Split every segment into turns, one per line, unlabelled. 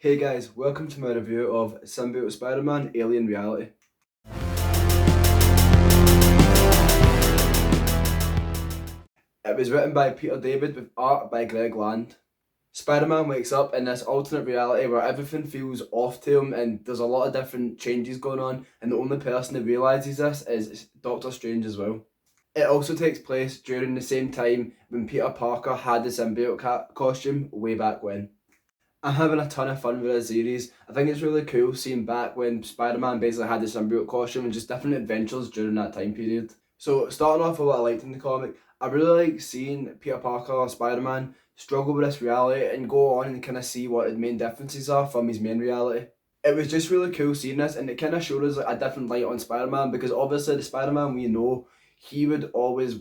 Hey guys, welcome to my review of Symbiote Spider-Man Alien Reality. It was written by Peter David with art by Greg Land. Spider-Man wakes up in this alternate reality where everything feels off to him and there's a lot of different changes going on, and the only person that realises this is Doctor Strange as well. It also takes place during the same time when Peter Parker had the symbiote costume way back when. I'm having a ton of fun with this series. I think it's really cool seeing back when Spider-Man basically had the symbiote costume and just different adventures during that time period. So starting off with what I liked in the comic, I really like seeing Peter Parker or Spider-Man struggle with this reality and go on and kind of see what the main differences are from his main reality. It was just really cool seeing this, and it kind of showed us a different light on Spider-Man, because obviously the Spider-Man we know, he would always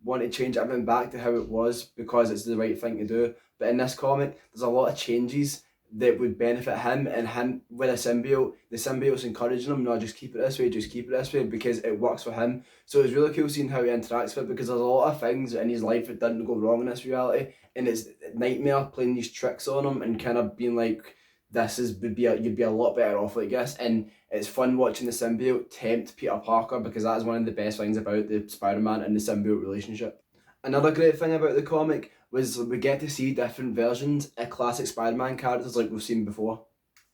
want to change everything back to how it was because it's the right thing to do. But in this comic, there's a lot of changes that would benefit him, and him with a symbiote, the symbiote's encouraging him, no, just keep it this way, just keep it this way, because it works for him. So it's really cool seeing how he interacts with it, because there's a lot of things in his life that didn't go wrong in this reality, and it's Nightmare playing these tricks on him and kind of being like, you'd be a lot better off like this. And it's fun watching the symbiote tempt Peter Parker, because that is one of the best things about the Spider-Man and the symbiote relationship. Another great thing about the comic was we get to see different versions of classic Spider-Man characters like we've seen before.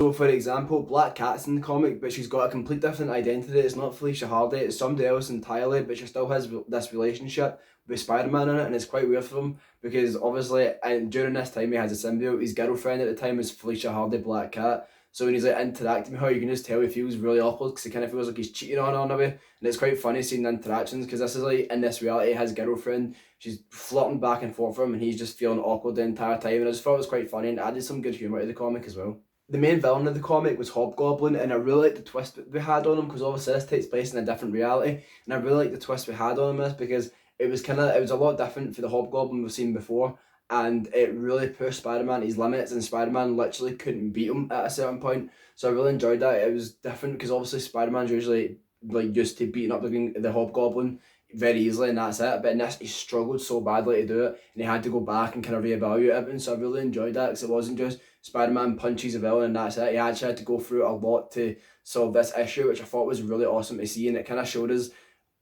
So for example, Black Cat's in the comic, but she's got a complete different identity. It's not Felicia Hardy, it's somebody else entirely, but she still has this relationship with Spider-Man in it, and it's quite weird for him because obviously, and during this time he has a symbiote, his girlfriend at the time is Felicia Hardy, Black Cat. So when he's like interacting with her, you can just tell he feels really awkward because he kind of feels like he's cheating on her in a way. And it's quite funny seeing the interactions, because this is like, in this reality, his girlfriend, she's flirting back and forth with him and he's just feeling awkward the entire time. And I just thought it was quite funny and added some good humour to the comic as well. The main villain of the comic was Hobgoblin, and I really like the twist we had on him, because obviously this takes place in a different reality, and I really like the twist we had on him this, because it was a lot different for the Hobgoblin we've seen before, and it really pushed Spider-Man to his limits, and Spider-Man literally couldn't beat him at a certain point. So I really enjoyed that. It was different because obviously Spider-Man's usually like used to beating up the Hobgoblin very easily and that's it. But in this, he struggled so badly to do it, and he had to go back and kind of reevaluate everything. So I really enjoyed that, because it wasn't just Spider-Man punches a villain and that's it. He actually had to go through a lot to solve this issue, which I thought was really awesome to see, and it kind of showed us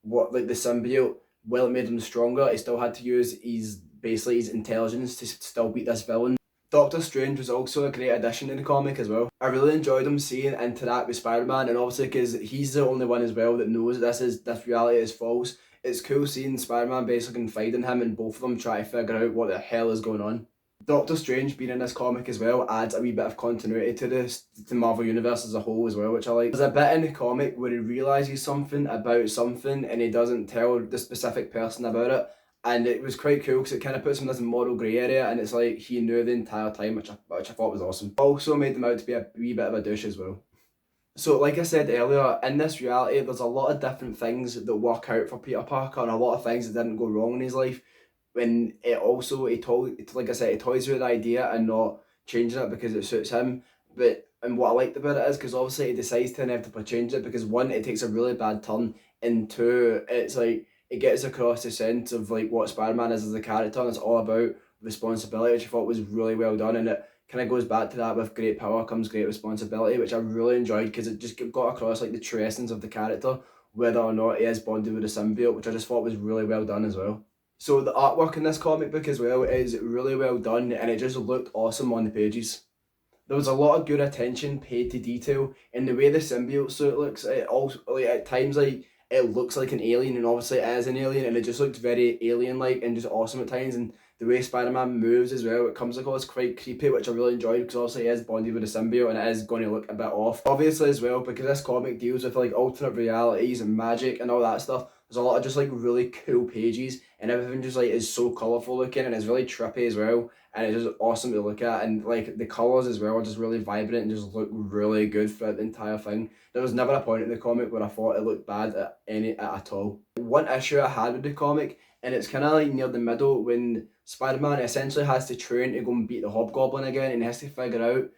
what, like, the symbiote, while it made him stronger, he still had to use his intelligence to still beat this villain. Doctor Strange was also a great addition in the comic as well. I really enjoyed him seeing interact with Spider-Man, and obviously because he's the only one as well that knows this reality is false. It's cool seeing Spider-Man basically confiding him, and both of them try to figure out what the hell is going on. Doctor Strange being in this comic as well adds a wee bit of continuity to the Marvel Universe as a whole as well, which I like. There's a bit in the comic where he realises something about something and he doesn't tell the specific person about it, and it was quite cool because it kind of puts him in this moral grey area, and it's like he knew the entire time, which I thought was awesome. Also made him out to be a wee bit of a douche as well. So like I said earlier, in this reality, there's a lot of different things that work out for Peter Parker and a lot of things that didn't go wrong in his life. When it also, like I said, he toys with the idea and not changing it because it suits him. And what I liked about it is because obviously he decides to inevitably change it, because one, it takes a really bad turn, and two, it's like it gets across the sense of like what Spider-Man is as a character, and it's all about responsibility, which I thought was really well done, and it kind of goes back to that, with great power comes great responsibility, which I really enjoyed because it just got across like the true essence of the character, whether or not he is bonded with a symbiote, which I just thought was really well done as well. So the artwork in this comic book as well is really well done, and it just looked awesome on the pages. There was a lot of good attention paid to detail in the way the symbiote suit looks. It also, like, at times, like, it looks like an alien, and obviously it is an alien, and it just looks very alien-like and just awesome at times. And the way Spider-Man moves as well, it comes across quite creepy, which I really enjoyed, because obviously he is bonded with a symbiote and it is going to look a bit off. Obviously as well, because this comic deals with like alternate realities and magic and all that stuff, there's a lot of just like really cool pages, and everything just like is so colourful looking, and it's really trippy as well, and it's just awesome to look at, and like the colours as well are just really vibrant and just look really good throughout the entire thing. There was never a point in the comic where I thought it looked bad at all. One issue I had with the comic, and it's kind of like near the middle, when Spider-Man essentially has to train to go and beat the Hobgoblin again, and he has to figure out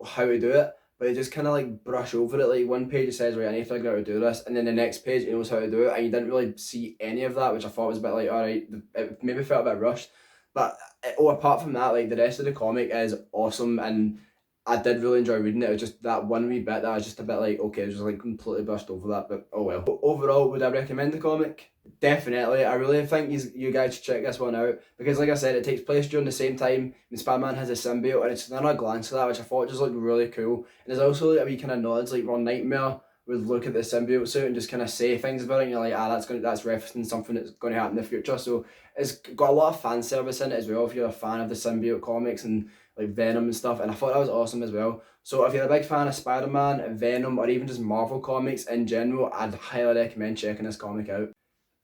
how to do it, but he just kind of like brush over it. Like one page it says, right, I need to figure out how to do this, and then the next page he knows how to do it, and you didn't really see any of that, which I thought was a bit like, alright, it maybe felt a bit rushed. But apart from that, like the rest of the comic is awesome, and I did really enjoy reading it. It was just that one wee bit that I was just a bit like, okay, I was just like completely brushed over that, but oh well. Overall, would I recommend the comic? Definitely. I really think you guys should check this one out because, like I said, it takes place during the same time when Spider-Man has a symbiote, and it's another glance at that, which I thought just looked really cool. And there's also like a wee kind of nods, like where Nightmare would look at the symbiote suit and just kind of say things about it, and you're like, that's referencing something that's going to happen in the future. So it's got a lot of fan service in it as well if you're a fan of the symbiote comics and like Venom and stuff, and I thought that was awesome as well. So if you're a big fan of Spider-Man, Venom, or even just Marvel comics in general, I'd highly recommend checking this comic out.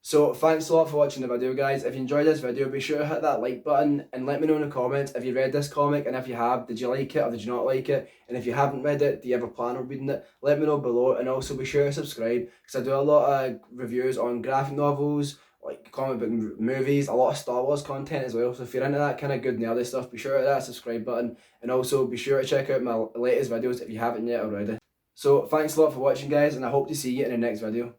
So thanks a lot for watching the video, guys. If you enjoyed this video, be sure to hit that like button and let me know in the comments if you read this comic, and if you have, did you like it or did you not like it? And if you haven't read it, do you have a plan of reading it? Let me know below, and also be sure to subscribe because I do a lot of reviews on graphic novels, like comic book movies, a lot of Star Wars content as well. So if you're into that kind of good nerdy stuff, be sure to hit that subscribe button, and also be sure to check out my latest videos if you haven't yet already. So thanks a lot for watching, guys, and I hope to see you in the next video.